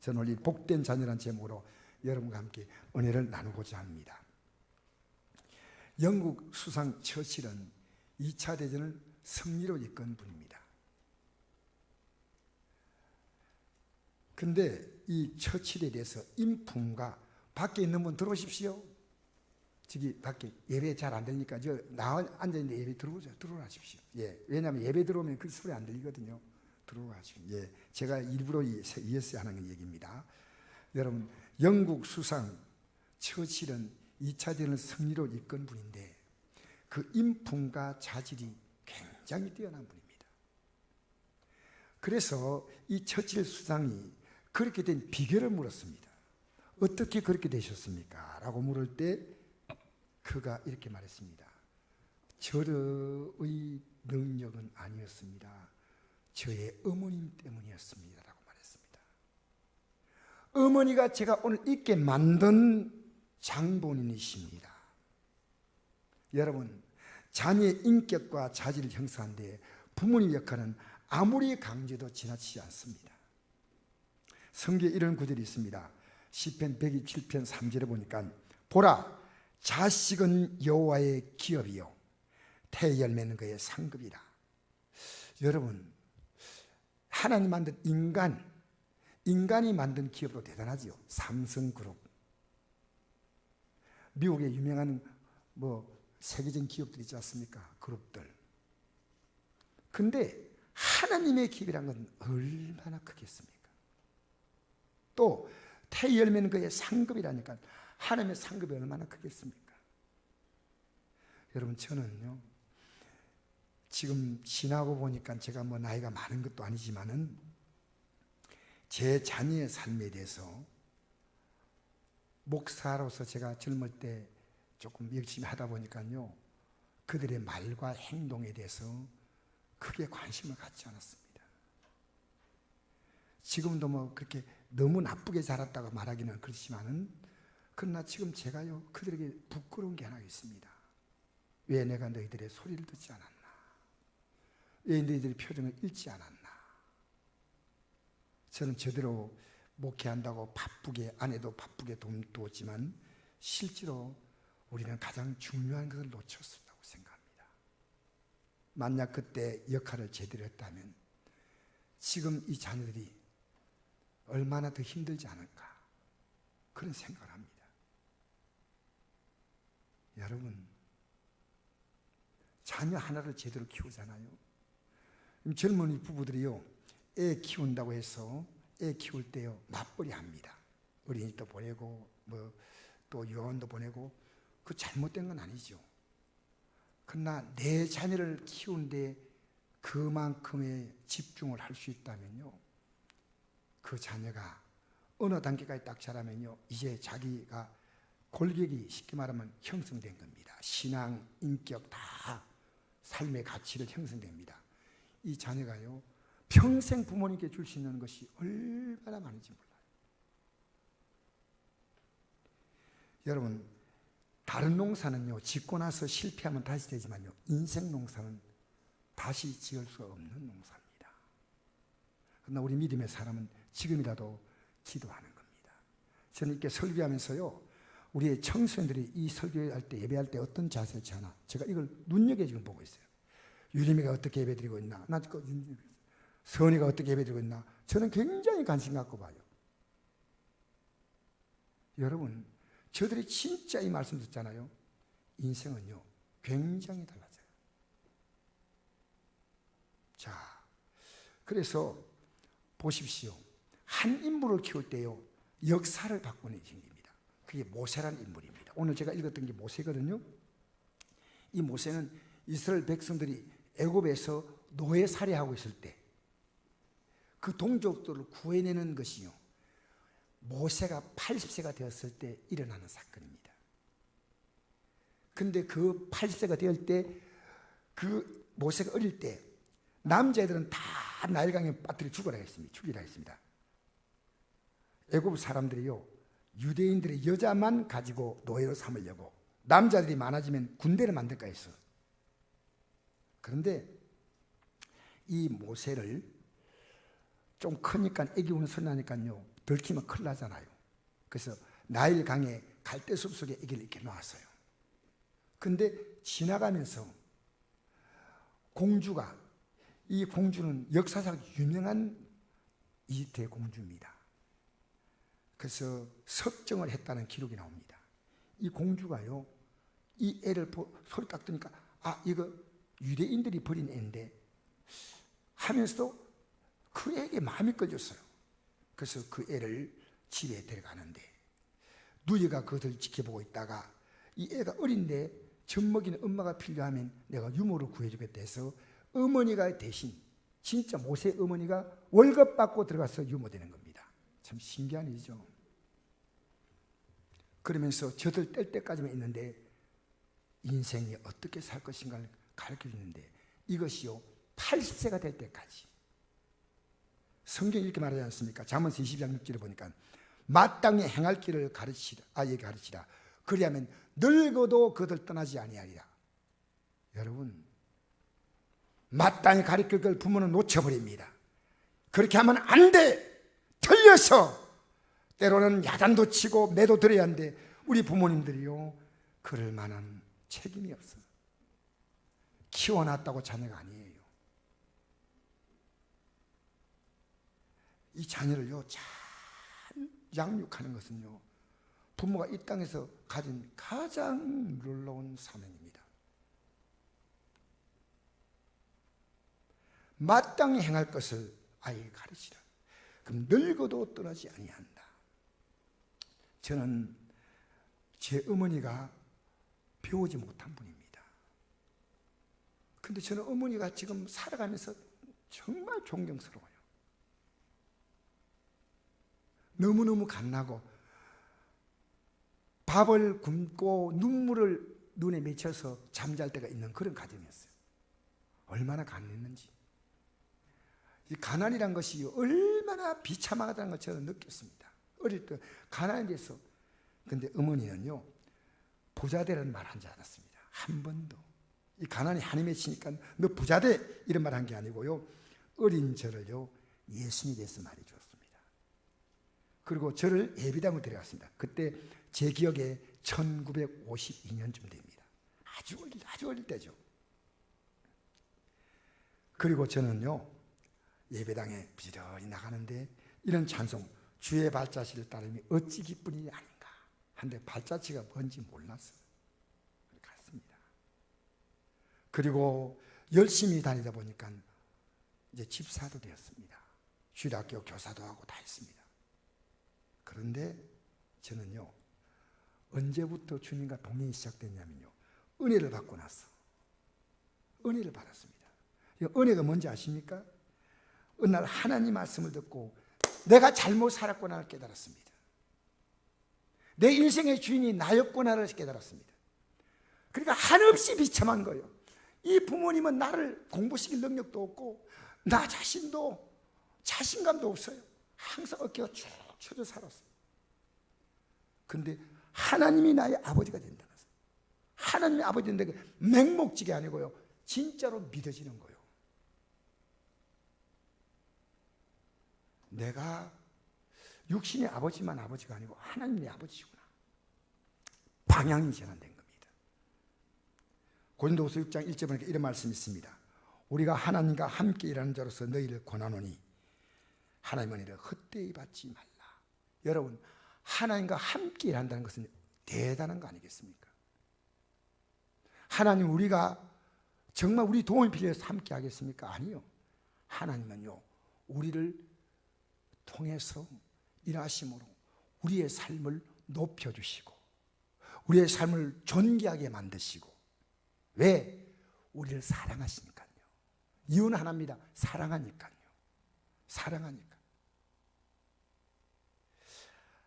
저는 오늘 이 복된 자녀라는 제목으로 여러분과 함께 은혜를 나누고자 합니다. 영국 수상 처칠은 2차 대전을 승리로 이끈 분입니다. 근데 이 처칠에 대해서 인품과 밖에 있는 분 들어오십시오. 저기 밖에 예배 잘 안 들리니까 저 나와 앉아있는데 예배 들어오십시오. 예, 왜냐하면 예배 들어오면 그 소리 안 들리거든요. 들어오십시오. 예, 제가 일부러 이어서 하는 얘기입니다. 여러분, 영국 수상 처칠은 2차 대전을 승리로 이끈 분인데 그 인품과 자질이 굉장히 뛰어난 분입니다. 그래서 이 처칠 수상이 그렇게 된 비결을 물었습니다. 어떻게 그렇게 되셨습니까? 라고 물을 때 그가 이렇게 말했습니다. 저의 능력은 아니었습니다. 저의 어머님 때문이었습니다. 라고 말했습니다. 어머니가 제가 오늘 있게 만든 장본인이십니다. 여러분, 자녀의 인격과 자질을 형성하는 데 부모님 역할은 아무리 강조해도 지나치지 않습니다. 성경에 이런 구절이 있습니다. 시편 127편 3절에 보니까 보라, 자식은 여호와의 기업이요 태 열매는 그의 상급이라. 여러분, 하나님 만든 인간이 만든 기업도 대단하지요. 삼성그룹, 미국의 유명한 세계적인 기업들 있지 않습니까? 그룹들. 근데 하나님의 기업이란 건 얼마나 크겠습니까? 또 태열매는 그의 상급이라니까 하나님의 상급이 얼마나 크겠습니까? 여러분, 저는요 지금 지나고 보니까 제가 나이가 많은 것도 아니지만은 제 자녀의 삶에 대해서 목사로서 제가 젊을 때 조금 열심히 하다 보니까요 그들의 말과 행동에 대해서 크게 관심을 갖지 않았습니다. 지금도 그렇게 너무 나쁘게 자랐다고 말하기는 그렇지만은 그러나 지금 제가요 그들에게 부끄러운 게 하나 있습니다. 왜 내가 너희들의 소리를 듣지 않았나? 왜 너희들의 표정을 읽지 않았나? 저는 제대로 목회한다고 바쁘게 아내도 바쁘게 돕지만 실제로 우리는 가장 중요한 것을 놓쳤다고 생각합니다. 만약 그때 역할을 제대로 했다면 지금 이 자녀들이 얼마나 더 힘들지 않을까 그런 생각을 합니다. 여러분, 자녀 하나를 제대로 키우잖아요. 젊은이 부부들이요 애 키운다고 해서 애 키울 때요 맞벌이 합니다. 어린이집도 보내고 또 유아원도 보내고 그 잘못된 건 아니죠. 그러나 내 자녀를 키우는데 그만큼의 집중을 할 수 있다면요 그 자녀가 어느 단계까지 딱 자라면요 이제 자기가 골격이 쉽게 말하면 형성된 겁니다. 신앙, 인격 다 삶의 가치를 형성됩니다. 이 자녀가요 평생 부모님께 줄 수 있는 것이 얼마나 많은지 몰라요. 여러분, 다른 농사는요 짓고 나서 실패하면 다시 되지만요 인생 농사는 다시 지을 수 없는 농사입니다. 그러나 우리 믿음의 사람은 지금이라도 기도하는 겁니다. 저는 이렇게 설교하면서요 우리의 청소년들이 이 설교할 때 예배할 때 어떤 자세를 취하나 제가 이걸 눈여겨지고 보고 있어요. 유림이가 어떻게 예배드리고 있나, 선이가 어떻게 예배드리고 있나, 저는 굉장히 관심 갖고 봐요. 여러분, 저들이 진짜 이 말씀 듣잖아요. 인생은요 굉장히 달라져요. 자, 그래서 보십시오. 한 인물을 키울 때요 역사를 바꾸는 일이 생깁니다. 그게 모세라는 인물입니다. 오늘 제가 읽었던 게 모세거든요. 이 모세는 이스라엘 백성들이 애굽에서 노예 살해하고 있을 때 그 동족들을 구해내는 것이요 모세가 80세가 되었을 때 일어나는 사건입니다. 근데 그 80세가 되었을 때 그 모세가 어릴 때 남자애들은 다 나일강에 빠뜨려 죽이라 했습니다. 애굽 사람들이요 유대인들의 여자만 가지고 노예로 삼으려고 남자들이 많아지면 군대를 만들까 했어. 그런데 이 모세를 좀 크니까 애기 우는 소리 나니까요 들키면 큰일 나잖아요. 그래서 나일 강에 갈대숲 속에 아기를 이렇게 놨어요. 근데 지나가면서 공주가, 이 공주는 역사상 유명한 이집트의 공주입니다. 그래서 섭정을 했다는 기록이 나옵니다. 이 공주가요, 이 애를 소리 딱 듣니까 이거 유대인들이 버린 애인데 하면서 그 애에게 마음이 끌렸어요. 그래서 그 애를 집에 데려가는데 누이가 그것을 지켜보고 있다가 이 애가 어린데 젖먹이는 엄마가 필요하면 내가 유모로 구해주겠다 해서 어머니가 대신, 진짜 모세 어머니가 월급 받고 들어가서 유모되는 겁니다. 참 신기한 일이죠. 그러면서 젖을 뗄 때까지만 있는데 인생이 어떻게 살 것인가를 가르쳐 주는데 이것이요 80세가 될 때까지. 성경이 이렇게 말하지 않습니까? 잠언서 22장 6절을 보니까 마땅히 행할 길을 가르치라, 아이에게 가르치라. 그리하면 늙어도 그들 떠나지 아니하리라. 여러분, 마땅히 가르칠 걸 부모는 놓쳐버립니다. 그렇게 하면 안 돼. 틀려서 때로는 야단도 치고 매도 들어야 하는데 우리 부모님들이요, 그럴 만한 책임이 없어요. 키워놨다고 자녀가 아니에요. 이 자녀를요 잘 양육하는 것은요 부모가 이 땅에서 가진 가장 놀라운 사명입니다. 마땅히 행할 것을 아이에게 가르치라. 그럼 늙어도 떠나지 아니한다. 저는 제 어머니가 배우지 못한 분입니다. 근데 저는 어머니가 지금 살아가면서 정말 존경스러워요. 너무너무 갓나고 밥을 굶고 눈물을 눈에 맺혀서 잠잘 때가 있는 그런 가정이었어요. 얼마나 가난했는지. 이 가난이란 것이 얼마나 비참하다는 걸 저는 느꼈습니다. 어릴 때 가난에 대해서. 근데 어머니는요 부자 되라는 말 하지 않았습니다. 한 번도. 이 가난이 한이 맺히니까 너 부자 돼 이런 말 한 게 아니고요, 어린 저를요 예수님에 대해서 말해주었습니다. 그리고 저를 예비당으로 데려갔습니다. 그때 제 기억에 1952년쯤 됩니다. 아주 어릴 때죠. 그리고 저는요 예배당에 부지런히 나가는데 이런 찬송, 주의 발자취를 따르니 어찌 기쁘니 아닌가 한데 발자취가 뭔지 몰랐어요. 갔습니다. 그리고 열심히 다니다 보니까 이제 집사도 되었습니다. 주일학교 교사도 하고 다 했습니다. 그런데 저는요 언제부터 주님과 동행이 시작됐냐면요 은혜를 받고 나서 은혜를 받았습니다. 은혜가 뭔지 아십니까? 어느 날 하나님 말씀을 듣고 내가 잘못 살았구나를 깨달았습니다. 내 인생의 주인이 나였구나를 깨달았습니다. 그러니까 한없이 비참한 거예요. 이 부모님은 나를 공부시킬 능력도 없고 나 자신도 자신감도 없어요. 항상 어깨가 쭉 쳐져 살았어요. 근데 하나님이 나의 아버지가 된다는 것을, 하나님이 아버지 된다는 게 맹목직이 아니고요 진짜로 믿어지는 거예요. 내가 육신의 아버지만 아버지가 아니고 하나님의 아버지구나. 방향이 전환된 겁니다. 고린도후서 6장 1절에 보니까 이런 말씀이 있습니다. 우리가 하나님과 함께 일하는 자로서 너희를 권하노니 하나님의 은혜를 헛되이 받지 말라. 여러분, 하나님과 함께 일한다는 것은 대단한 거 아니겠습니까? 하나님, 우리가 정말 우리 도움이 필요해서 함께 하겠습니까? 아니요. 하나님은요 우리를 통해서 일하심으로 우리의 삶을 높여주시고 우리의 삶을 존귀하게 만드시고. 왜? 우리를 사랑하시니까요. 이유는 하나입니다. 사랑하니까요. 사랑하니까.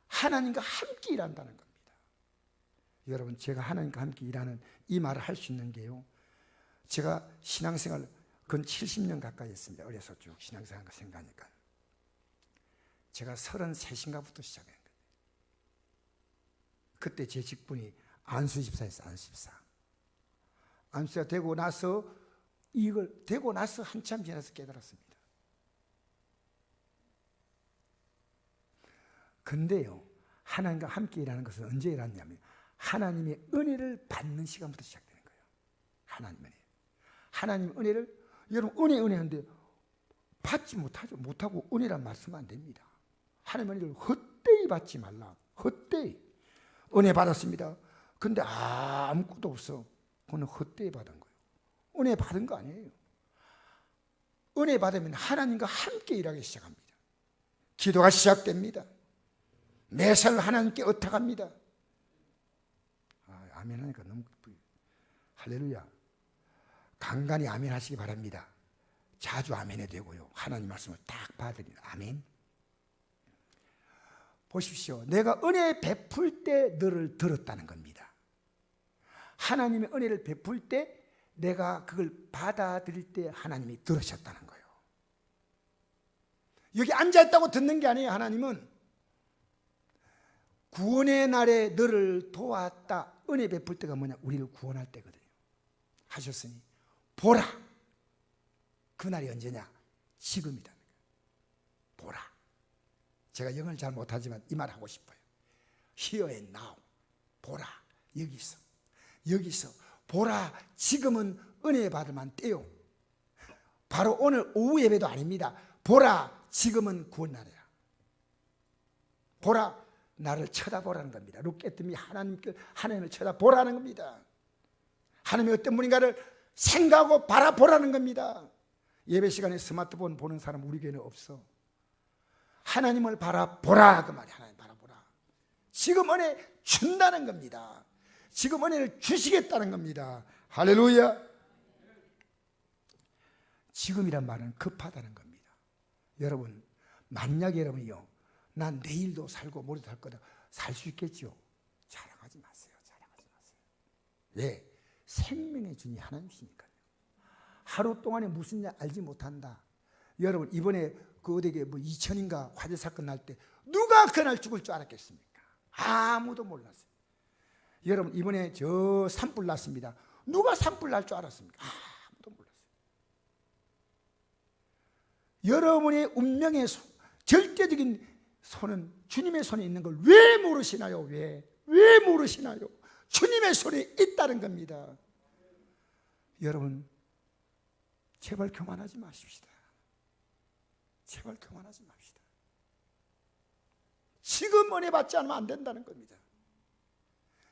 하나님과 함께 일한다는 겁니다. 여러분, 제가 하나님과 함께 일하는 이 말을 할 수 있는 게요, 제가 신앙생활 근 70년 가까이 했습니다. 어려서 쭉 신앙생활 생각하니까. 제가 33인가부터 시작한 거예요. 그때 제 직분이 안수집사였어요. 안수집사. 안수가 되고 나서 이걸 되고 나서 한참 지나서 깨달았습니다. 근데요, 하나님과 함께 일하는 것은 언제 일하냐면 하나님의 은혜를 받는 시간부터 시작되는 거예요. 하나님 은혜. 하나님 은혜를, 여러분 은혜한데 받지 못하고 은혜란 말씀은 안 됩니다. 하나님 은혜를 헛되이 받지 말라. 헛되이. 은혜 받았습니다. 근데 아무것도 없어. 그건 헛되이 받은 거예요. 은혜 받은 거 아니에요. 은혜 받으면 하나님과 함께 일하기 시작합니다. 기도가 시작됩니다. 매사를 하나님께 의탁합니다. 아멘 하니까 너무 기쁘요. 할렐루야. 간간히 아멘 하시기 바랍니다. 자주 아멘해 되고요. 하나님 말씀을 딱 받으리라. 아멘. 보십시오. 내가 은혜 베풀 때 너를 들었다는 겁니다. 하나님의 은혜를 베풀 때 내가 그걸 받아들일 때 하나님이 들으셨다는 거예요. 여기 앉아있다고 듣는 게 아니에요. 하나님은 구원의 날에 너를 도왔다. 은혜 베풀 때가 뭐냐? 우리를 구원할 때거든요. 하셨으니 보라. 그날이 언제냐? 지금이다. 보라. 제가 영어를 잘 못하지만 이 말 하고 싶어요. Here and now. 보라. 여기서 보라. 지금은 은혜 받을 만 때요. 바로 오늘 오후 예배도 아닙니다. 보라. 지금은 구원날이야. 보라. 나를 쳐다보라는 겁니다. 룩게뜸이 하나님을 쳐다보라는 겁니다. 하나님이 어떤 분인가를 생각하고 바라보라는 겁니다. 예배 시간에 스마트폰 보는 사람 우리 교회는 없어. 하나님을 바라보라 그 말이야. 하나님 바라보라. 지금 은혜 준다는 겁니다. 지금 은혜를 주시겠다는 겁니다. 할렐루야. 지금이란 말은 급하다는 겁니다. 여러분, 만약에 여러분이요, 난 내일도 살고 모레도 살 거다, 살 수 있겠죠? 자랑하지 마세요. 왜? 생명의 주인이 하나님이시니까요. 하루 동안에 무슨 일 알지 못한다. 여러분, 이번에 그 어디에 2000인가 화재 사건 날 때 누가 그날 죽을 줄 알았겠습니까? 아무도 몰랐어요. 여러분, 이번에 저 산불 났습니다. 누가 산불 날 줄 알았습니까? 아무도 몰랐어요. 여러분의 운명의 절대적인 손은 주님의 손에 있는 걸 왜 모르시나요? 왜 모르시나요? 주님의 손에 있다는 겁니다. 여러분, 제발 교만하지 마십시다. 제발 교만하지 맙시다. 지금 은혜 받지 않으면 안 된다는 겁니다.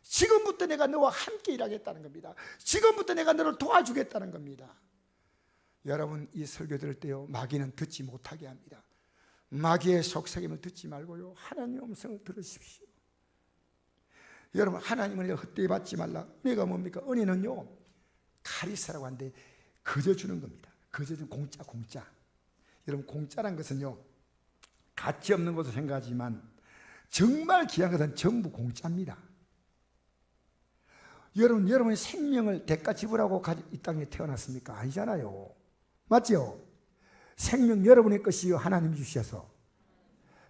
지금부터 내가 너와 함께 일하겠다는 겁니다. 지금부터 내가 너를 도와주겠다는 겁니다. 여러분, 이 설교 들을 때요, 마귀는 듣지 못하게 합니다. 마귀의 속삭임을 듣지 말고요, 하나님의 음성을 들으십시오. 여러분, 하나님은 헛되이 받지 말라. 은혜가 뭡니까? 은혜는요, 카리스라고 하는데 거저 주는 겁니다. 거저 주는 공짜. 여러분, 공짜란 것은요, 가치 없는 것으로 생각하지만 정말 귀한 것은 전부 공짜입니다. 여러분의 생명을 대가 지불하고 이 땅에 태어났습니까? 아니잖아요. 맞죠? 생명 여러분의 것이요, 하나님이 주셔서.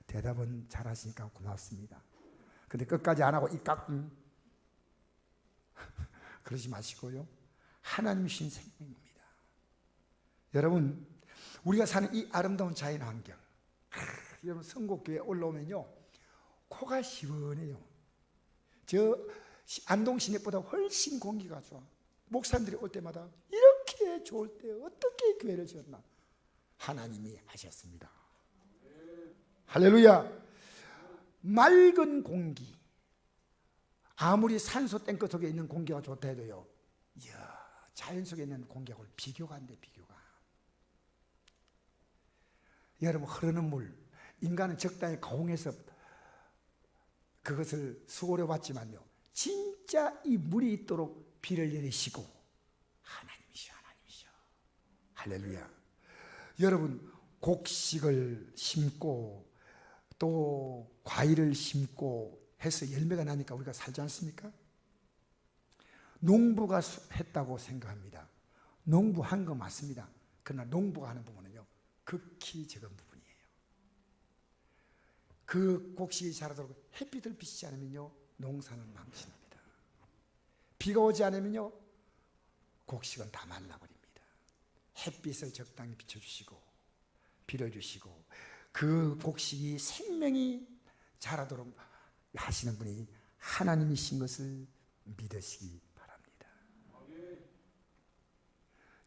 대답은 잘하시니까 고맙습니다. 근데 끝까지 안 하고 그러지 마시고요, 하나님이 주신 생명입니다. 여러분, 우리가 사는 이 아름다운 자연 환경, 여러분, 성곡교회 올라오면요, 코가 시원해요. 저 안동 시내보다 훨씬 공기가 좋아. 목사님들이 올 때마다 이렇게 좋을 때 어떻게 교회를 지었나? 하나님이 하셨습니다. 할렐루야. 맑은 공기, 아무리 산소 탱크 속에 있는 공기가 좋다 해도요, 자연 속에 있는 공기하고 비교가 안 돼. 비교가. 여러분, 흐르는 물, 인간은 적당히 가공해서 그것을 수고려 봤지만요, 진짜 이 물이 있도록 비를 내리시고 하나님이셔. 할렐루야. 여러분, 곡식을 심고 또 과일을 심고 해서 열매가 나니까 우리가 살지 않습니까? 농부가 했다고 생각합니다. 농부한 거 맞습니다. 그러나 농부가 하는 부분은요, 극히 적은 부분이에요. 그 곡식이 자라도록 햇빛을 비치지 않으면요, 농사는 망신합니다. 비가 오지 않으면요, 곡식은 다 말라버립니다. 햇빛을 적당히 비춰주시고 비를 주시고 그 곡식이 생명이 잘하도록 하시는 분이 하나님이신 것을 믿으시기 바랍니다.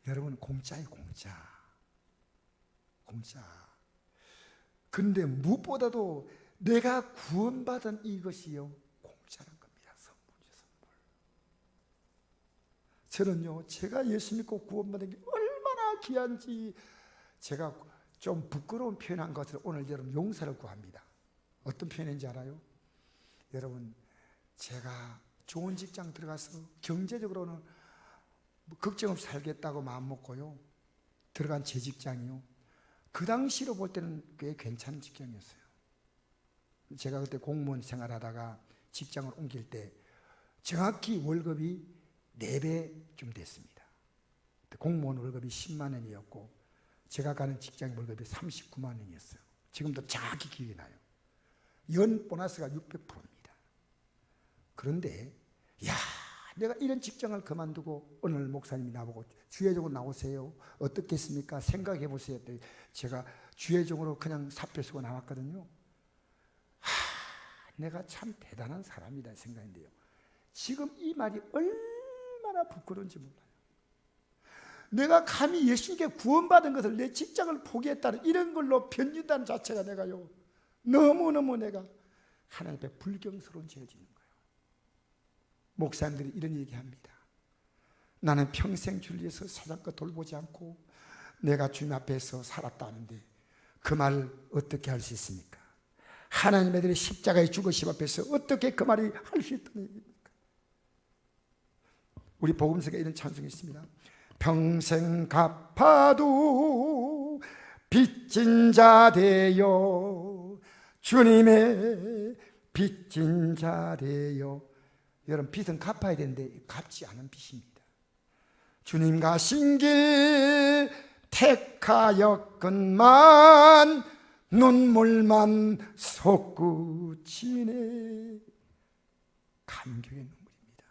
여러분, 공짜예요, 공짜. 근데 무엇보다도 내가 구원받은 이것이요, 공짜란 겁니다. 선물. 저는요, 제가 예수 믿고 구원받은 게 얼마나 귀한지, 제가 좀 부끄러운 표현한 것을 오늘 여러분 용서를 구합니다. 어떤 표현인지 알아요? 여러분, 제가 좋은 직장 들어가서 경제적으로는 걱정 없이 살겠다고 마음먹고요, 들어간 제 직장이요, 그 당시로 볼 때는 꽤 괜찮은 직장이었어요. 제가 그때 공무원 생활하다가 직장을 옮길 때 정확히 월급이 4배쯤 됐습니다. 공무원 월급이 10만 원이었고 제가 가는 직장 월급이 39만 원이었어요. 지금도 정확히 기억이 나요. 연 보너스가 600%입니다. 그런데 내가 이런 직장을 그만두고 오늘 목사님이 나보고 주회적으로 나오세요. 어떻겠습니까? 생각해 보세요. 제가 주회적으로 그냥 사표 쓰고 나왔거든요. 내가 참 대단한 사람이다 생각인데요, 지금 이 말이 얼마나 부끄러운지 몰라요. 내가 감히 예수님께 구원받은 것을 내 직장을 포기했다는 이런 걸로 변진다는 자체가 내가요, 너무너무 내가 하나님 앞에 불경스러운 죄를 짓는 거예요. 목사님들이 이런 얘기합니다. 나는 평생 주를 위해서 세상 것 돌보지 않고 내가 주님 앞에서 살았다는데 그 말을 어떻게 할 수 있습니까? 하나님의 아들이 십자가에 죽으심 앞에서 어떻게 그 말이 할 수 있다는 얘기입니까? 우리 복음서에 이런 찬송이 있습니다. 평생 갚아도 빚진 자 되어 주님의 빚진 자 되어. 여러분, 빚은 갚아야 되는데 갚지 않은 빚입니다. 주님 가신 길 택하였건만 눈물만 솟구치네. 감격의 눈물입니다.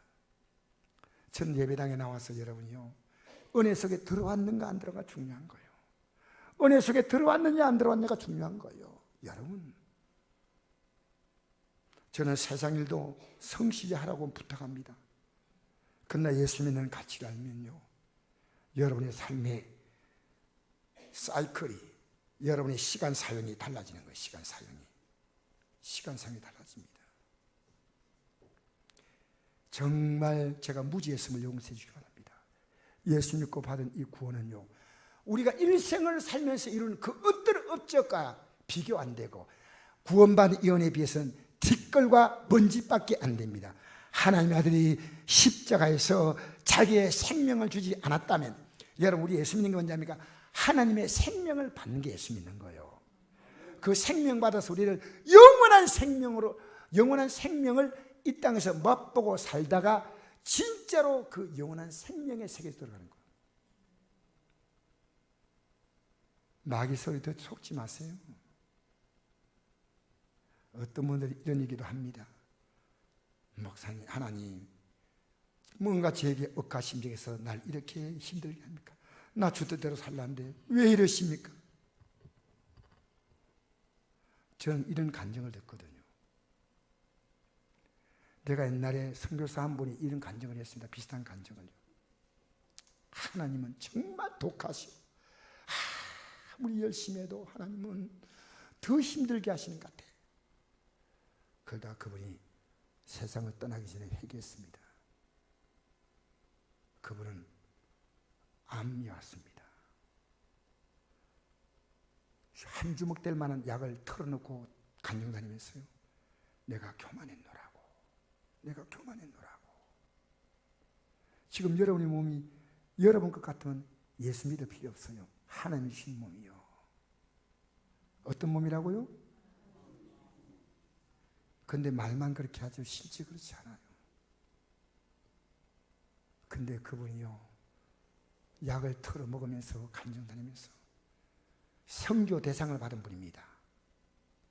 전 예배당에 나와서 여러분이요, 은혜 속에 들어왔는가 안 들어가 중요한 거예요. 은혜 속에 들어왔느냐 안 들어왔느냐가 중요한 거예요. 여러분, 저는 세상 일도 성실히 하라고 부탁합니다. 그러나 예수 믿는 가치를 알면요, 여러분의 삶의 사이클이, 여러분의 시간 사용이 달라지는 거예요. 시간 사용이 달라집니다. 정말 제가 무지했음을 용서해 주시기 바랍니다. 예수 믿고 받은 이 구원은요, 우리가 일생을 살면서 이루는 그 어떤 업적과 비교 안 되고 구원받은 이 은혜에 비해서는 뒷걸과 먼지밖에 안 됩니다. 하나님의 아들이 십자가에서 자기의 생명을 주지 않았다면, 여러분, 우리 예수 믿는 게 뭔지합니까? 하나님의 생명을 받는 게 예수 믿는 거예요. 그 생명 받아서 우리를 영원한 생명을 이 땅에서 맛보고 살다가 진짜로 그 영원한 생명의 세계에 들어가는 거예요. 마귀 소리 듣고 속지 마세요. 어떤 분들이 이런 얘기도 합니다. 목사님, 하나님, 뭔가 제게 억가심정해서 날 이렇게 힘들게 합니까? 나 주뜻대로 살라는데 왜 이러십니까? 저는 이런 간증을 듣거든요. 내가 옛날에 선교사 한 분이 이런 간증을 했습니다. 비슷한 간증을요. 하나님은 정말 독하시오. 아무리 열심히 해도 하나님은 더 힘들게 하시는 것 같아. 그러다 그분이 세상을 떠나기 전에 회개했습니다. 그분은 암이 왔습니다. 한 주먹 될 만한 약을 털어놓고 간증 다니면서요, 내가 교만했노라고. 지금 여러분의 몸이 여러분 것 같으면 예수 믿을 필요 없어요. 하나님이 주신 몸이요. 어떤 몸이라고요? 근데 말만 그렇게 하죠. 실제 그렇지 않아요. 근데 그분이요, 약을 털어 먹으면서 간증 다니면서 선교 대상을 받은 분입니다.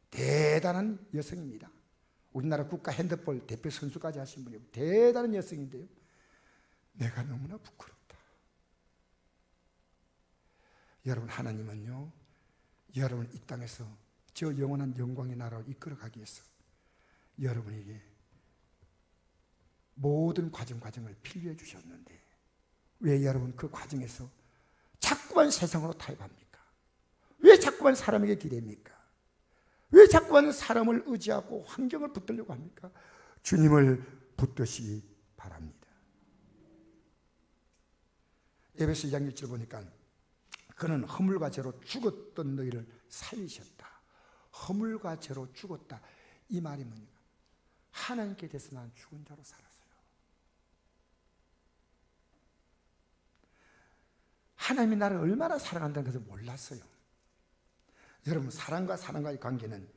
대단한 여성입니다. 우리나라 국가 핸드볼 대표 선수까지 하신 분이고 대단한 여성인데요, 내가 너무나 부끄럽다. 여러분, 하나님은요, 여러분 이 땅에서 저 영원한 영광의 나라로 이끌어가기 위해서 여러분에게 모든 과정을 필요해 주셨는데 왜 여러분 그 과정에서 자꾸만 세상으로 타협합니까? 왜 자꾸만 사람에게 기대입니까? 왜 자꾸만 사람을 의지하고 환경을 붙들려고 합니까? 주님을 붙드시기 바랍니다. 에베소 2장 1절 보니까 그는 허물과 죄로 죽었던 너희를 살리셨다. 허물과 죄로 죽었다. 이 말이 뭐냐? 하나님께 대해서 난 죽은 자로 살았어요. 하나님이 나를 얼마나 사랑한다는 것을 몰랐어요. 여러분, 사랑과의 관계는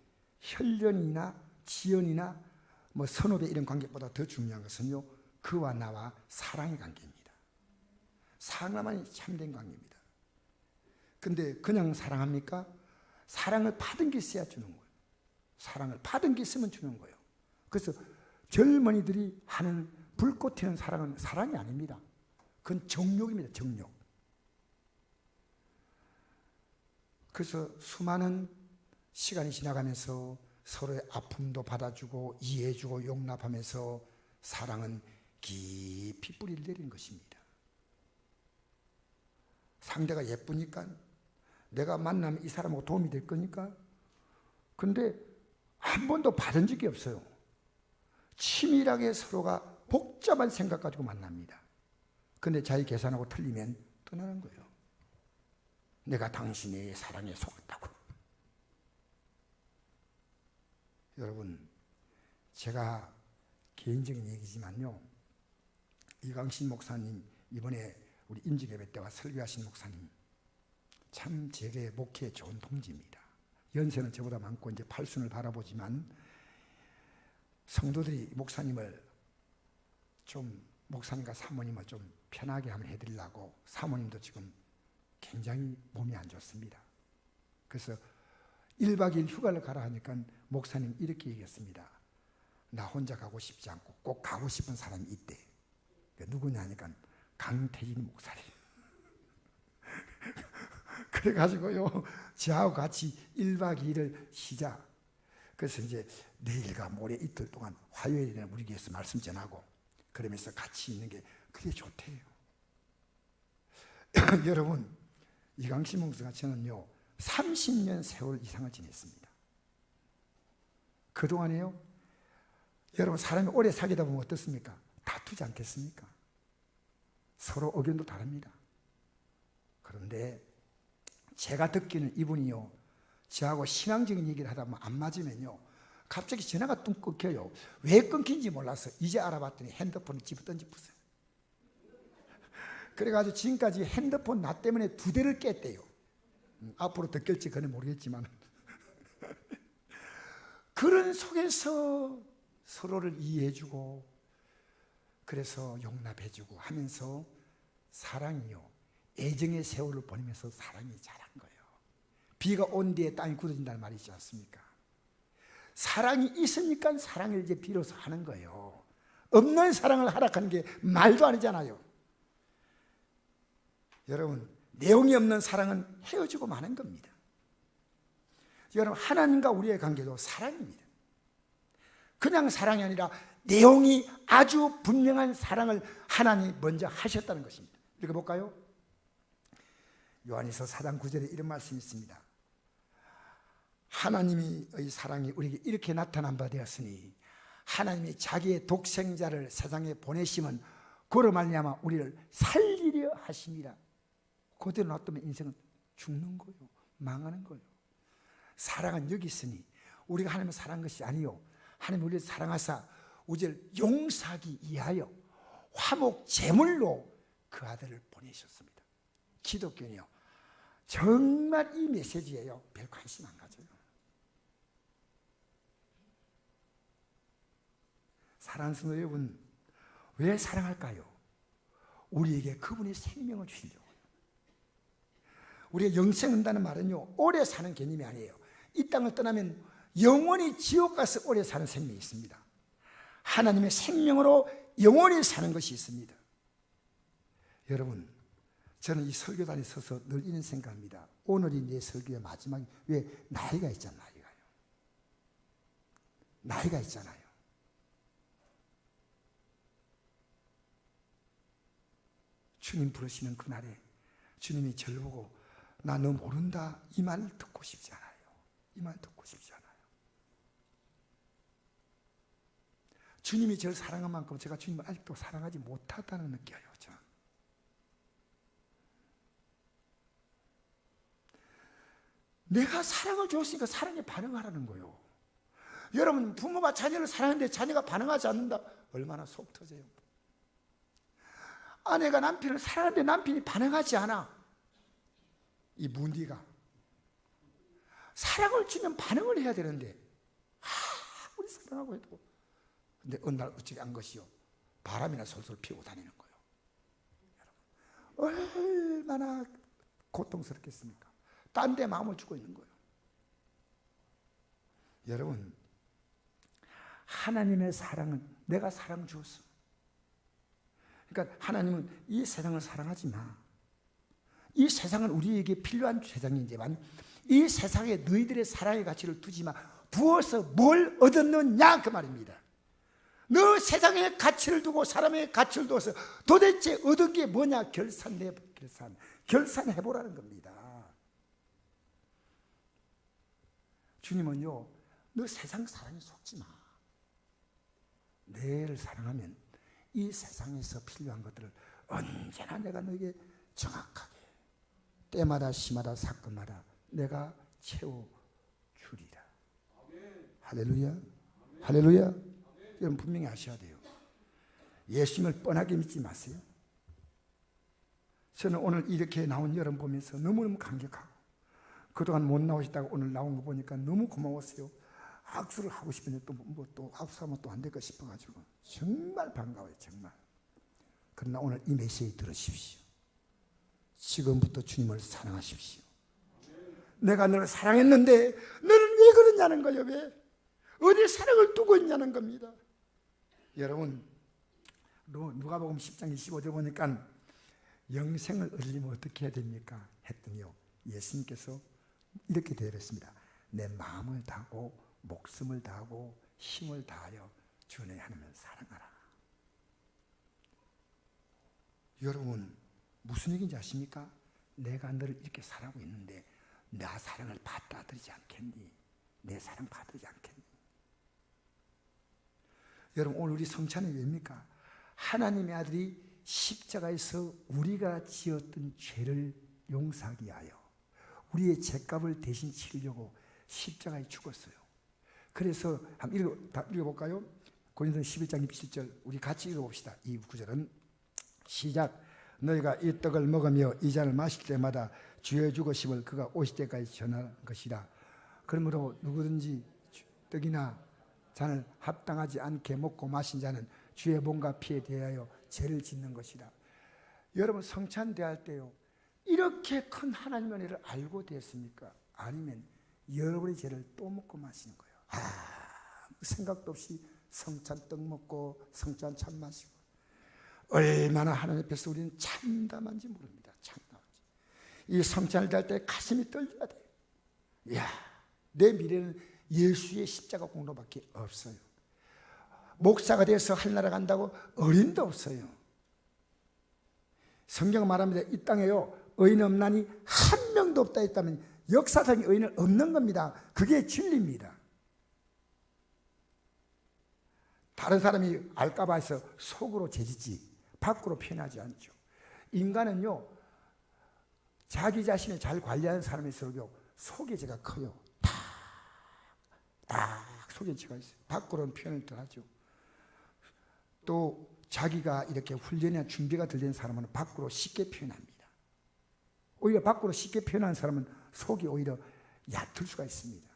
혈연이나 지연이나 선후배 이런 관계보다 더 중요한 것은요, 그와 나와 사랑의 관계입니다. 사랑만이 참된 관계입니다. 근데 그냥 사랑합니까? 사랑을 받은 게 있어야 주는 거예요. 사랑을 받은 게 있으면 주는 거예요. 그래서 젊은이들이 하는 불꽃 튀는 사랑은 사랑이 아닙니다. 그건 정욕입니다. 정욕. 그래서 수많은 시간이 지나가면서 서로의 아픔도 받아주고 이해해주고 용납하면서 사랑은 깊이 뿌리를 내리는 것입니다. 상대가 예쁘니까 내가 만나면 이 사람하고 도움이 될 거니까. 근데 한 번도 받은 적이 없어요. 치밀하게 서로가 복잡한 생각 가지고 만납니다. 근데 자기 계산하고 틀리면 떠나는 거예요. 내가 당신의 사랑에 속았다고. 여러분, 제가 개인적인 얘기지만요, 이강신 목사님, 이번에 우리 임직예배 때와 설교하신 목사님, 참 제게 목회에 좋은 동지입니다. 연세는 저보다 많고 이제 팔순을 바라보지만 성도들이 목사님을 좀, 목사님과 사모님을 좀 편하게 한번 해드리려고, 사모님도 지금 굉장히 몸이 안 좋습니다. 그래서 1박 2일 휴가를 가라 하니까 목사님 이렇게 얘기했습니다. 나 혼자 가고 싶지 않고 꼭 가고 싶은 사람이 있대. 누구냐 하니까 강태진 목사님. 그래가지고요, 저하고 같이 1박 2일을 쉬자. 그래서 이제 내일과 모레 이틀 동안 화요일에 우리 교회에서 말씀 전하고 그러면서 같이 있는 게 그게 좋대요. 여러분, 이강신 목사가 저는요 30년 세월 이상을 지냈습니다. 그동안에요, 여러분 사람이 오래 사귀다 보면 어떻습니까? 다투지 않겠습니까? 서로 의견도 다릅니다. 그런데 제가 듣기는 이분이요, 저하고 신앙적인 얘기를 하다 보면 안 맞으면요 갑자기 전화가 뚝 끊겨요. 왜 끊긴지 몰라서 이제 알아봤더니 핸드폰을 집어 던져부어요. 그래가지고 지금까지 핸드폰 나 때문에 2대를 깼대요. 앞으로 더 깰지 그는 모르겠지만 그런 속에서 서로를 이해해주고 그래서 용납해주고 하면서 사랑이요, 애정의 세월을 보내면서 사랑이 자란 거예요. 비가 온 뒤에 땅이 굳어진다는 말이 있지 않습니까? 사랑이 있으니까 사랑을 이제 비로소 하는 거예요. 없는 사랑을 하락하는 게 말도 아니잖아요. 여러분, 내용이 없는 사랑은 헤어지고 마는 겁니다. 여러분, 하나님과 우리의 관계도 사랑입니다. 그냥 사랑이 아니라 내용이 아주 분명한 사랑을 하나님이 먼저 하셨다는 것입니다. 읽어볼까요? 요한일서 4장 9절에 이런 말씀이 있습니다. 하나님의 사랑이 우리에게 이렇게 나타난 바 되었으니 하나님이 자기의 독생자를 세상에 보내심은 그로 말미암아 우리를 살리려 하심이라. 그대로 놔두면 인생은 죽는 거예요. 망하는 거예요. 사랑은 여기 있으니 우리가 하나님을 사랑한 것이 아니요, 하나님 우리를 사랑하사 우리를 용서하기 위하여 화목 제물로 그 아들을 보내셨습니다. 기독교는요 정말 이 메시지예요. 별 관심 안 가져요. 사랑하는 성도 여러분, 왜 사랑할까요? 우리에게 그분의 생명을 주시려고요. 우리가 영생 은다는 말은요 오래 사는 개념이 아니에요. 이 땅을 떠나면 영원히 지옥 가서 오래 사는 생명이 있습니다. 하나님의 생명으로 영원히 사는 것이 있습니다. 여러분, 저는 이 설교단에 서서 늘 이런 생각합니다. 오늘이 내 설교의 마지막이, 왜 나이가 있잖아요. 나이가 있잖아요. 주님 부르시는 그날에 주님이 저를 보고 나 너 모른다 이 말을 듣고 싶지 않아요. 이 말 듣고 싶지 않아요. 주님이 저를 사랑한 만큼 제가 주님을 아직도 사랑하지 못하다는 느껴요. 저는. 내가 사랑을 줬으니까 사랑에 반응하라는 거예요. 여러분 부모가 자녀를 사랑하는데 자녀가 반응하지 않는다. 얼마나 속 터져요. 아내가 남편을 사랑하는데 남편이 반응하지 않아. 이 문디가 사랑을 주면 반응을 해야 되는데 우리 사랑하고 해도 근데 어느 날 어찌게 한 것이요. 바람이나 솔솔 피우고 다니는 거예요. 여러분 얼마나 고통스럽겠습니까? 딴 데 마음을 주고 있는 거예요. 여러분 하나님의 사랑은 내가 사랑 주었어. 그러니까 하나님은 이 세상을 사랑하지 마. 이 세상은 우리에게 필요한 세상이지만 이 세상에 너희들의 사랑의 가치를 두지 마. 두어서 뭘 얻었느냐 그 말입니다. 너 세상의 가치를 두고 사람의 가치를 두어서 도대체 얻은 게 뭐냐? 결산해보라는 겁니다. 주님은요, 너 세상 사랑에 속지 마. 내를 사랑하면 이 세상에서 필요한 것들을 언제나 내가 너에게 정확하게 때마다 시마다 사건마다 내가 채워주리라. 할렐루야. 할렐루야. 여러분 분명히 아셔야 돼요. 예수님을 뻔하게 믿지 마세요. 저는 오늘 이렇게 나온 여러분 보면서 너무너무 감격하고 그동안 못 나오시다가 오늘 나온 거 보니까 너무 고마웠어요. 악수를 하고 싶은데 또 악수하면 또 안 될까 싶어가지고 정말 반가워요. 정말. 그러나 오늘 이 메시지 들으십시오. 지금부터 주님을 사랑하십시오. 내가 너를 사랑했는데 너는 왜 그러냐는 거예요. 왜? 어디 사랑을 두고 있냐는 겁니다. 여러분 누가복음 10장 25절 보니까 영생을 얻으려면 어떻게 해야 됩니까? 했더니요 예수님께서 이렇게 대답했습니다. 내 마음을 다하고 목숨을 다하고 힘을 다하여 주 내 하나님을 사랑하라. 여러분 무슨 얘기인지 아십니까? 내가 너를 이렇게 사랑하고 있는데 나 사랑을 받아들이지 않겠니? 내 사랑 받아들이지 않겠니? 여러분 오늘 우리 성찬이 왜입니까? 하나님의 아들이 십자가에서 우리가 지었던 죄를 용서하기 위하여 우리의 죄값을 대신 치르려고 십자가에 죽었어요. 그래서 한번 읽어볼까요? 고린도서 11장 27절 우리 같이 읽어봅시다. 이 구절은 시작. 너희가 이 떡을 먹으며 이 잔을 마실 때마다 주의 죽으심을 그가 오실 때까지 전할 것이라. 그러므로 누구든지 떡이나 잔을 합당하지 않게 먹고 마신 자는 주의 몸과 피에 대하여 죄를 짓는 것이라. 여러분 성찬 대할 때요 이렇게 큰 하나님의 은혜를 알고 됐습니까? 아니면 여러분의 죄를 또 먹고 마시는 거예요. 생각도 없이 성찬 떡 먹고 성찬 참 마시고 얼마나 하나님 앞에서 우리는 참담한지 모릅니다. 참담한지. 이 성찬을 대할 때 가슴이 떨려야 돼요. 이야, 내 미래는 예수의 십자가 공로밖에 없어요. 목사가 돼서 하늘나라 간다고 어린도 없어요. 성경은 말합니다. 이 땅에요 의인 없나니 한 명도 없다 했다면 역사적인 의인은 없는 겁니다. 그게 진리입니다. 다른 사람이 알까 봐 해서 속으로 죄짓지 밖으로 표현하지 않죠. 인간은요 자기 자신을 잘 관리하는 사람일수록요 속의 죄가 커요. 딱 속의 죄가 있어요. 밖으로는 표현을 더 하죠. 또 자기가 이렇게 훈련이나 준비가 덜 된 사람은 밖으로 쉽게 표현합니다. 오히려 밖으로 쉽게 표현하는 사람은 속이 오히려 얕을 수가 있습니다.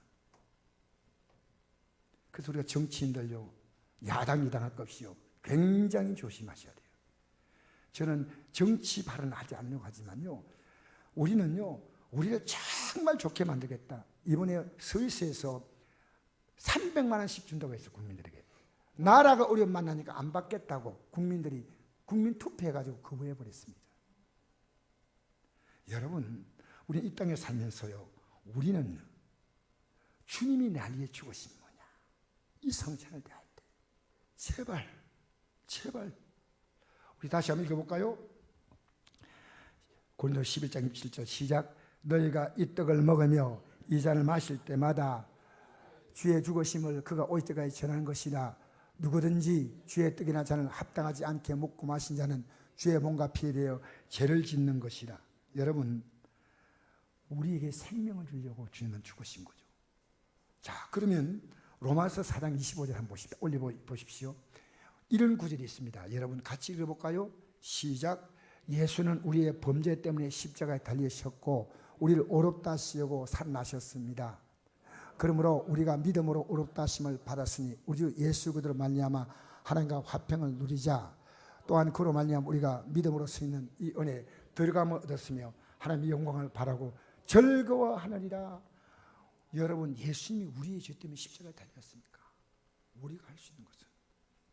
그래서 우리가 정치인들요 야당 이당할 것 없이요 굉장히 조심하셔야 돼요. 저는 정치 발언을 하지 않으려고 하지만요 우리는요 우리를 정말 좋게 만들겠다. 이번에 스위스에서 300만 원씩 준다고 했어요. 국민들에게. 나라가 어려움 만나니까 안 받겠다고 국민들이 국민 투표해가지고 거부해버렸습니다. 여러분 우리 이 땅에 살면서요 우리는 주님이 날 위해 죽으신 뭐냐 이 성찬을 대할 때 제발 우리 다시 한번 읽어볼까요? 고린도 11장 27절 시작. 너희가 이 떡을 먹으며 이 잔을 마실 때마다 주의 죽으심을 그가 오실 때까지 전하는 것이라. 누구든지 주의 떡이나 잔을 합당하지 않게 먹고 마신 자는 주의 몸과 피에 대하여 죄를 짓는 것이라. 여러분, 우리에게 생명을 주려고 주님은 죽으신 거죠. 자, 그러면 로마서 4장 25절 한번 올려보십시오. 이런 구절이 있습니다. 여러분 같이 읽어볼까요? 시작. 예수는 우리의 범죄 때문에 십자가에 달리셨고 우리를 의롭다 하시려고 살아나셨습니다. 그러므로 우리가 믿음으로 의롭다 하심을 받았으니 우리 예수 그리스도로 말미암아 하나님과 화평을 누리자. 또한 그로 말미암아 우리가 믿음으로 쓰이는 이 은혜에 들어감을 얻었으며 하나님의 영광을 바라고 즐거워하느니라. 여러분, 예수님이 우리의 죄 때문에 십자가에 달렸습니까? 우리가 할 수 있는 것은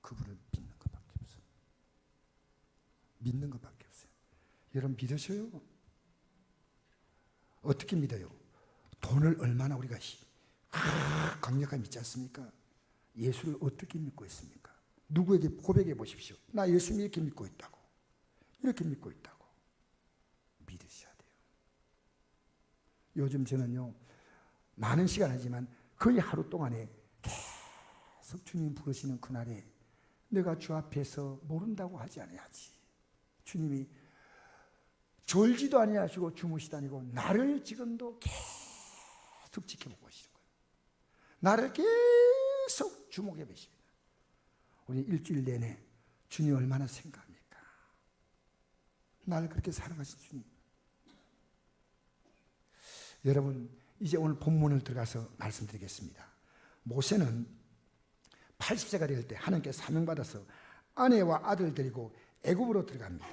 그분을 믿는 것밖에 없어요. 믿는 것밖에 없어요. 여러분 믿으셔요? 어떻게 믿어요? 돈을 얼마나 우리가 강력하게 믿지 않습니까? 예수를 어떻게 믿고 있습니까? 누구에게 고백해 보십시오. 나 예수님 이렇게 믿고 있다고. 이렇게 믿고 있다고. 믿으셔야 돼요. 요즘 저는요, 많은 시간 하지만 거의 하루 동안에 계속 주님 부르시는 그날에 내가 주 앞에서 모른다고 하지 않아야지. 주님이 졸지도 아니하시고 주무시도 아니고 나를 지금도 계속 지켜보고 계시는 거예요. 나를 계속 주목해 보십니다. 우리 일주일 내내 주님 얼마나 생각합니까? 나를 그렇게 사랑하신 주님. 여러분, 이제 오늘 본문을 들어가서 말씀드리겠습니다. 모세는 80세가 될 때 하나님께 사명받아서 아내와 아들 데리고 애굽으로 들어갑니다.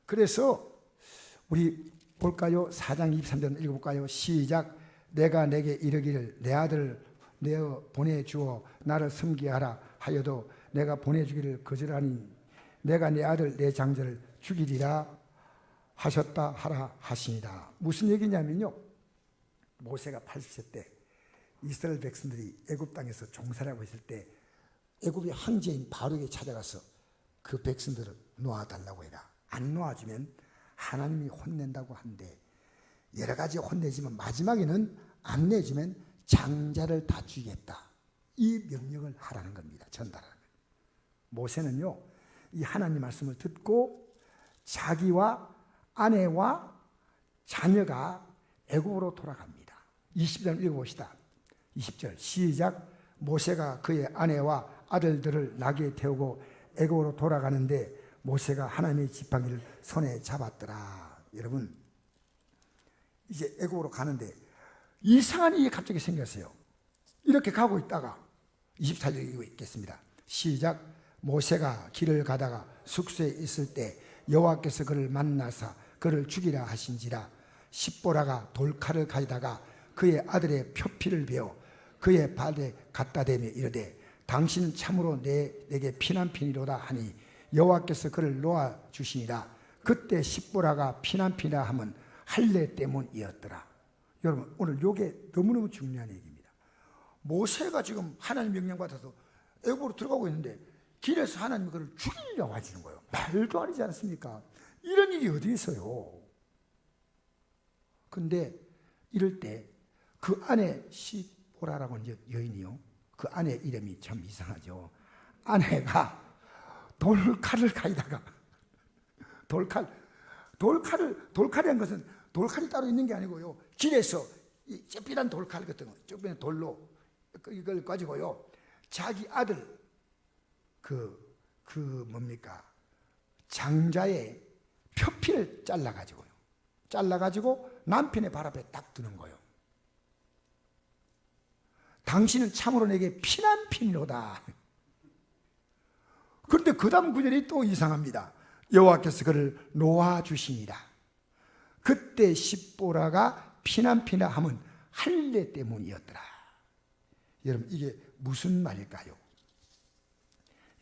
그래서 우리 볼까요? 4장 23절 읽어볼까요? 시작. 내가 내게 이르기를 내 아들을 내어 보내주어 나를 섬기게 하라 하여도 내가 보내주기를 거절하니 내가 내 아들 내 장자를 죽이리라 하셨다 하라 하시니라. 무슨 얘기냐면요, 모세가 80세 때 이스라엘 백성들이 애굽 땅에서 종살이하고 있을 때 애굽의 황제인 바로에게 찾아가서 그 백성들을 놓아달라고 해라. 안 놓아주면 하나님이 혼낸다고 한데, 여러 가지 혼내지만 마지막에는 안 내주면 장자를 다 죽이겠다. 이 명령을 하라는 겁니다. 전달하는 거예요. 모세는요, 이 하나님 말씀을 듣고 자기와 아내와 자녀가 애굽으로 돌아갑니다. 20절 읽어봅시다. 20절 시작. 모세가 그의 아내와 아들들을 나귀에 태우고 애굽으로 돌아가는데 모세가 하나님의 지팡이를 손에 잡았더라. 여러분, 이제 애굽으로 가는데 이상한 일이 갑자기 생겼어요. 이렇게 가고 있다가 24절 읽겠습니다. 시작. 모세가 길을 가다가 숙소에 있을 때 여호와께서 그를 만나사 그를 죽이라 하신지라. 십보라가 돌칼을 가지다가 그의 아들의 표피를 베어 그의 발에 갖다 대며 이르되 당신은 참으로 내게 피난편이로다 하니 여호와께서 그를 놓아 주시니라. 그때 십보라가 피난편이라 함은 할례 때문이었더라. 여러분, 오늘 이게 너무너무 중요한 얘기입니다. 모세가 지금 하나님 명령받아서 애굽으로 들어가고 있는데 길에서 하나님이 그를 죽이려고 하시는 거예요. 말도 아니지 않습니까? 이런 일이 어디 있어요? 근데 이럴 때 그 아내 시보라라고 하는 여인이요, 그 아내 이름이 참 이상하죠. 아내가 돌칼을 가지다가 돌칼이라는 것은 돌칼이 따로 있는 게 아니고요, 길에서 이 쬐삐란 돌칼 같은 거, 쬐삐란 돌로 이걸 가지고요, 자기 아들 뭡니까, 장자의 표피를 잘라가지고 남편의 발 앞에 딱 두는 거예요. 당신은 참으로 내게 피난편이로다. 그런데 그 다음 구절이 또 이상합니다. 여호와께서 그를 놓아주시니라. 그때 십보라가 피난편이라 함은 할례 때문이었더라. 여러분, 이게 무슨 말일까요?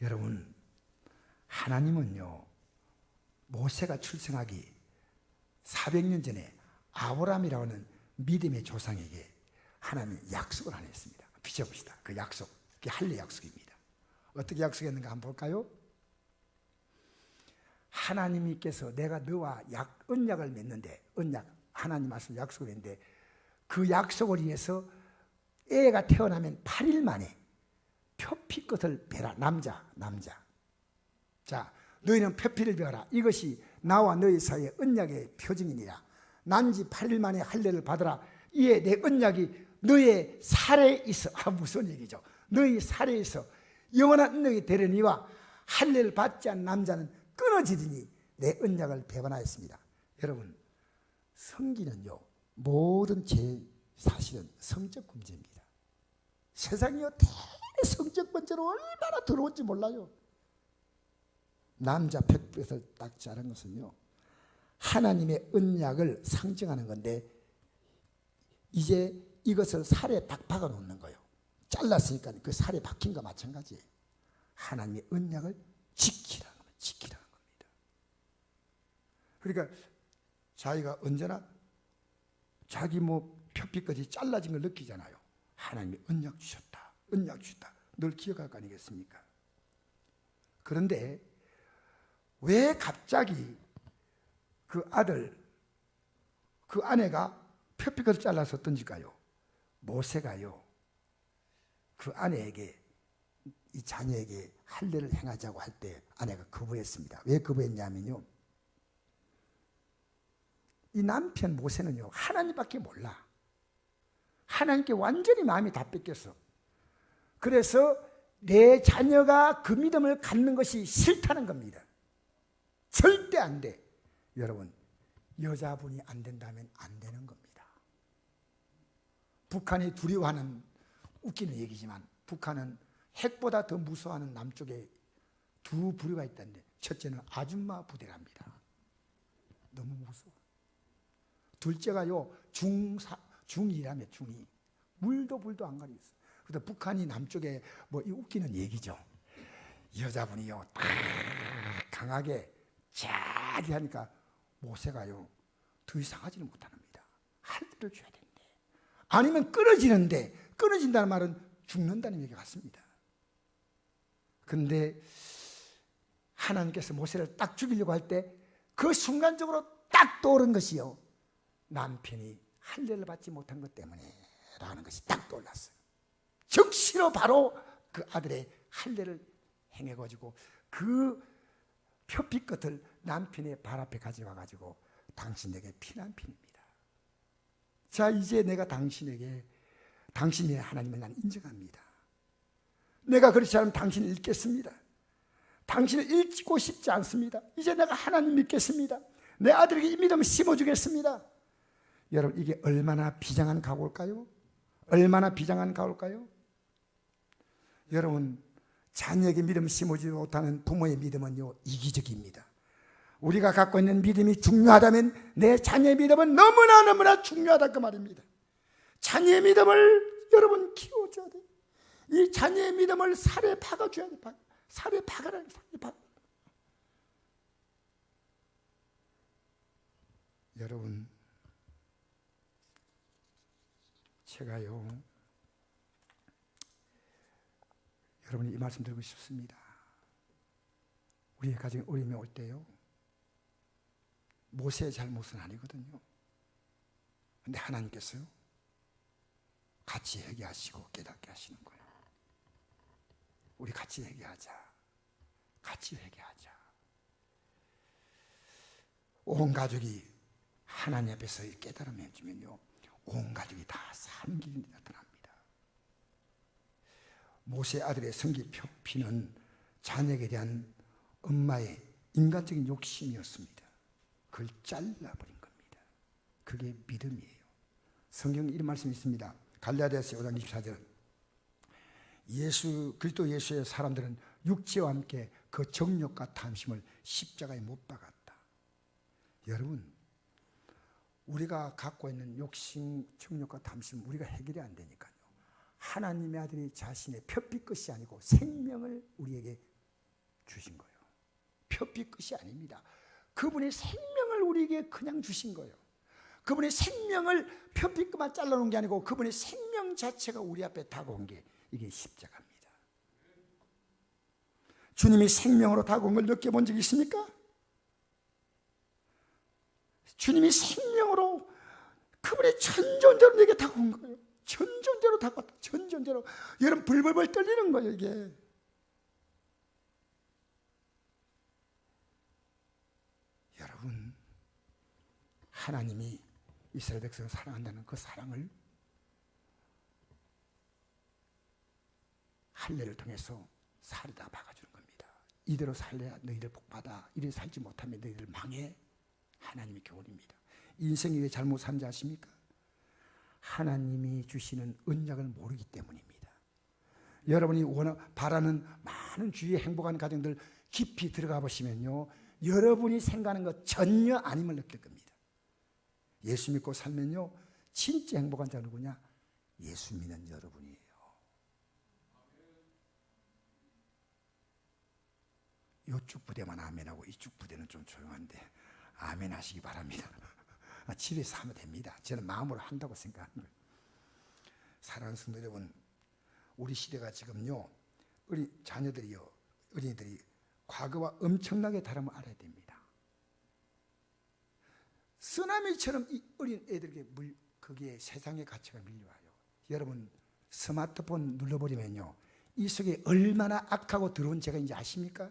여러분, 하나님은요, 모세가 출생하기 400년 전에 아브라함이라고 하는 믿음의 조상에게 하나님이 약속을 하나 했습니다. 비춰봅시다. 그 약속, 그게 할례 약속입니다. 어떻게 약속했는가 한번 볼까요? 하나님께서 내가 너와 언약을 맺는데, 언약, 하나님 말씀 약속을 했는데, 그 약속을 위해서 애가 태어나면 8일 만에 표피 끝을 베라. 남자. 자, 너희는 표피를 베어라. 이것이 나와 너희 사이의 언약의 표징이니라. 난지 8일 만에 할례를 받으라. 이에 내 언약이 너의 살에 있어. 무슨 얘기죠? 너희 살에 있어 영원한 언약이 되려니와 할례를 받지 않은 남자는 끊어지리니 내 언약을 배반하였습니다. 여러분, 성기는요, 모든 죄 사실은 성적 문제입니다. 세상이요, 성적 문제로 얼마나 더러운지 몰라요. 남자 팩트에서 딱 자른 것은요, 하나님의 언약을 상징하는 건데, 이제 이것을 살에 딱 박아 놓는 거예요. 잘랐으니까 그 살에 박힌 거 마찬가지예요. 하나님의 언약을 지키라는 겁니다. 그러니까 자기가 언제나 자기 표피까지 잘라진 걸 느끼잖아요. 하나님이 언약 주셨다. 늘 기억할 거 아니겠습니까? 그런데 왜 갑자기 그 아내가 표피까지 잘라서 던질까요? 모세가요, 그 아내에게, 이 자녀에게 할례를 행하자고 할 때 아내가 거부했습니다. 왜 거부했냐면요, 이 남편 모세는요, 하나님밖에 몰라. 하나님께 완전히 마음이 다 뺏겼어. 그래서 내 자녀가 그 믿음을 갖는 것이 싫다는 겁니다. 절대 안 돼. 여러분, 여자분이 안 된다면 안 되는 겁니다. 북한이 두려워하는, 웃기는 얘기지만, 북한은 핵보다 더 무서워하는 남쪽에 두 부류가 있다는데, 첫째는 아줌마 부대랍니다. 너무 무서워. 둘째가요, 중2라며, 중2. 물도 안 가리겠어. 그래서 북한이 남쪽에 이 웃기는 얘기죠. 여자분이요, 딱 강하게 잘 하니까 모세가요, 더 이상 하지는 못합니다. 할례를 줘야 되는데. 아니면 끊어진다는 말은 죽는다는 얘기가 같습니다. 근데 하나님께서 모세를 딱 죽이려고 할 때 그 순간적으로 딱 떠오른 것이요, 남편이 할례를 받지 못한 것 때문에 라는 것이 딱 떠올랐어요. 즉시로 바로 그 아들의 할례를 행해가지고 그 표피 끝을 남편의 발 앞에 가져와가지고 당신에게 피난핀입니다. 자, 이제 내가 당신의 하나님을 난 인정합니다. 내가 그렇지 않으면 당신을 잃겠습니다. 당신을 잃고 싶지 않습니다. 이제 내가 하나님 믿겠습니다. 내 아들에게 이 믿음을 심어주겠습니다. 여러분, 이게 얼마나 비장한 각오일까요? 얼마나 비장한 각오일까요? 여러분, 자녀에게 믿음을 심어주지 못하는 부모의 믿음은요, 이기적입니다. 우리가 갖고 있는 믿음이 중요하다면 내 자녀의 믿음은 너무나 중요하다, 그 말입니다. 자녀의 믿음을 여러분 키워줘야 돼요. 이 자녀의 믿음을 살에 박아줘야 돼요. 살에 박아라. 여러분, 제가요, 여러분이 이 말씀 드리고 싶습니다. 우리의 가정에 어려움이 올 때요, 모세의 잘못은 아니거든요. 근데 하나님께서요, 같이 회개하시고 깨닫게 하시는 거예요. 우리 같이 회개하자. 온 가족이 하나님 앞에서 깨달음을 해주면요, 온 가족이 다 사는 길이 나타납니다. 모세 아들의 성기표피는 자녀에게 대한 엄마의 인간적인 욕심이었습니다. 그걸 잘라버린 겁니다. 그게 믿음이에요. 성경에 이런 말씀이 있습니다. 갈라디아서 5장 24절. 그리스도 예수의 사람들은 육체와 함께 그 정욕과 탐심을 십자가에 못 박았다. 여러분, 우리가 갖고 있는 욕심, 정욕과 탐심, 우리가 해결이 안 되니까요, 하나님의 아들이 자신의 표피 끝이 아니고 생명을 우리에게 주신 거예요. 표피 끝이 아닙니다. 그분의 생명을 우리에게 그냥 주신 거예요. 그분의 생명을 표피 끝만 잘라놓은 게 아니고 그분의 생명 자체가 우리 앞에 다가온 게 이게 십자가입니다. 주님이 생명으로 다가온 걸 느껴본 적 있습니까? 주님이 생명으로 그분의 천존재로 내게 다가온 거예요. 천존재로 다가왔다. 천존재로. 여러분 불벌벌 떨리는 거예요 이게. 여러분 하나님이 이스라엘 백성을 사랑한다는 그 사랑을 할례를 통해서 살에다 박아주는 겁니다. 이대로 살래야 너희들 복받아. 이대로 살지 못하면 너희들 망해. 하나님의 교훈입니다. 인생이 왜 잘못 사는지 아십니까? 하나님이 주시는 언약을 모르기 때문입니다. 여러분이 바라는 많은 주위의 행복한 가정들 깊이 들어가 보시면요, 여러분이 생각하는 것 전혀 아님을 느낄 겁니다. 예수 믿고 살면요, 진짜 행복한 자는 누구냐? 예수 믿는 여러분이에요. 이쪽 부대만 아멘하고 이쪽 부대는 좀 조용한데 아멘 하시기 바랍니다. 집에서 하면 됩니다. 저는 마음으로 한다고 생각하는 거예요. 사랑하는 성도 여러분, 우리 시대가 지금요, 우리 자녀들이요, 어린이들이 과거와 엄청나게 다름을 알아야 됩니다. 쓰나미처럼 이 어린 애들에게 거기에 세상의 가치가 밀려와요. 여러분 스마트폰 눌러버리면요, 이 속에 얼마나 악하고 더러운 죄가 있는지 아십니까?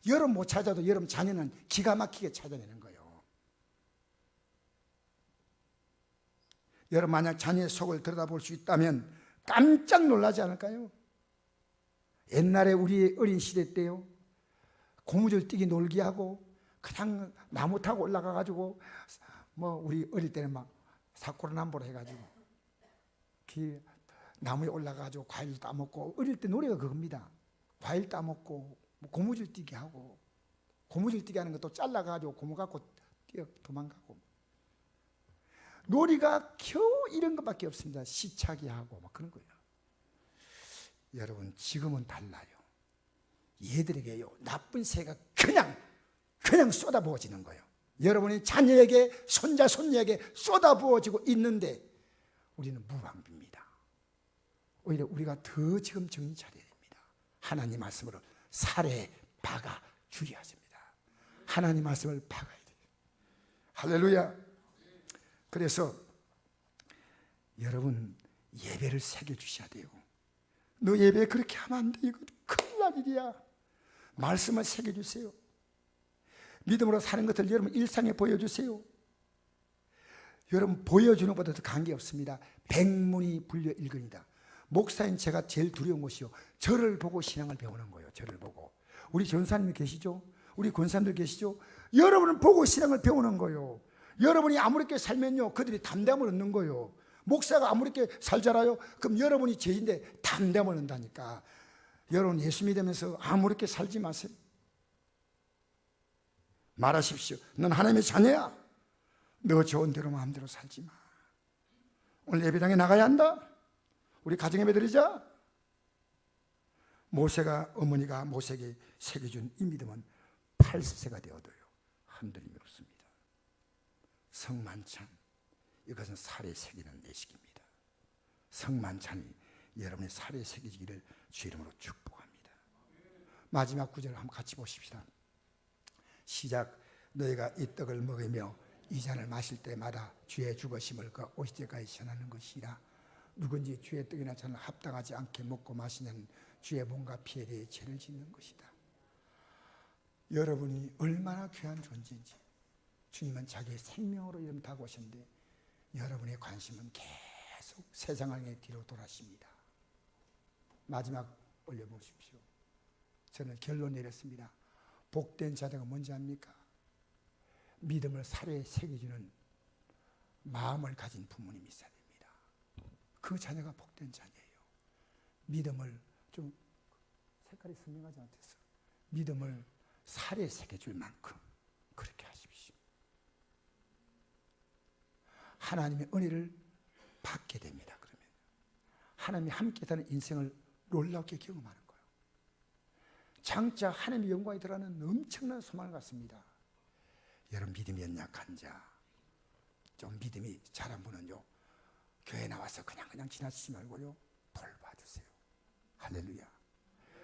여러분 못 찾아도 여러분 자녀는 기가 막히게 찾아내는 거예요. 여러분 만약 자녀의 속을 들여다볼 수 있다면 깜짝 놀라지 않을까요? 옛날에 우리 어린 시대 때요, 고무줄 뛰기 놀기 하고 그냥 나무 타고 올라가 가지고 뭐 우리 어릴 때는 막 사코르남보로 해가지고 나무에 올라가 가지고 과일 따먹고, 어릴 때 노래가 그겁니다. 과일 따먹고 고무줄 뛰기 하고, 고무줄 뛰기 하는 것도 잘라가지고 고무 갖고 뛰어 도망가고, 놀이가 겨우 이런 것밖에 없습니다. 시차기 하고 막 그런 거예요. 여러분 지금은 달라요. 얘들에게요, 나쁜 새가 그냥 쏟아부어지는 거예요. 여러분이 자녀에게, 손자 손녀에게 쏟아부어지고 있는데 우리는 무방비입니다. 오히려 우리가 더 지금 정신 차려야 됩니다. 하나님 말씀으로 살에 박아 주려 하십니다. 하나님 말씀을 박아야 돼요. 할렐루야. 그래서 여러분 예배를 새겨주셔야 돼요. 너 예배 그렇게 하면 안 돼. 이거 큰일 날 일이야. 말씀을 새겨주세요. 믿음으로 사는 것을 여러분 일상에 보여주세요. 여러분 보여주는 것보다 더 관계없습니다. 백문이 불여일견이다. 목사인 제가 제일 두려운 것이요, 저를 보고 신앙을 배우는 거예요. 저를 보고. 우리 전사님이 계시죠? 우리 권사님들 계시죠? 여러분을 보고 신앙을 배우는 거예요. 여러분이 아무렇게 살면요, 그들이 담대함을 얻는 거예요. 목사가 아무렇게 살잖아요. 그럼 여러분이 죄인데 담대함을 얻는다니까. 여러분 예수 믿으면서 아무렇게 살지 마세요. 말하십시오. 넌 하나님의 자녀야. 너 좋은 대로 마음대로 살지 마. 오늘 예배당에 나가야 한다. 우리 가정 예배 드리자. 어머니가 모세에게 새겨준 이 믿음은 80세가 되어도요 흔들림이 없습니다. 성만찬, 이것은 살에 새기는 내식입니다. 성만찬이 여러분의 살에 새기기를 주 이름으로 축복합니다. 마지막 구절을 한번 같이 보십시다. 시작. 너희가 이 떡을 먹으며 이 잔을 마실 때마다 주의 죽으심을 그 오실 때까지 전하는 것이라. 누군지 주의 떡이나 잔을 합당하지 않게 먹고 마시는 주의 몸과 피에 대해 죄를 짓는 것이다. 여러분이 얼마나 귀한 존재인지, 주님은 자기의 생명으로 이름 다고 오셨는데 여러분의 관심은 계속 세상을 향해 뒤로 돌아십니다. 마지막 올려보십시오. 저는 결론 내렸습니다. 복된 자녀가 뭔지 압니까? 믿음을 살에 새겨주는 마음을 가진 부모님이 있어야 됩니다. 그 자녀가 복된 자녀예요. 믿음을, 좀 색깔이 선명하지 않겠어? 믿음을 살에 새겨줄 만큼 그렇게 하십시오. 하나님의 은혜를 받게 됩니다. 그러면 하나님이 함께 사는 인생을 놀랍게 경험하는 거예요. 장차 하나님의 영광이 들어가는 엄청난 소망을 갖습니다. 여러분 믿음이 연약한 자, 좀 믿음이 잘한 분은요, 교회 나와서 그냥 지나치지 말고요, 돌봐주세요. 할렐루야.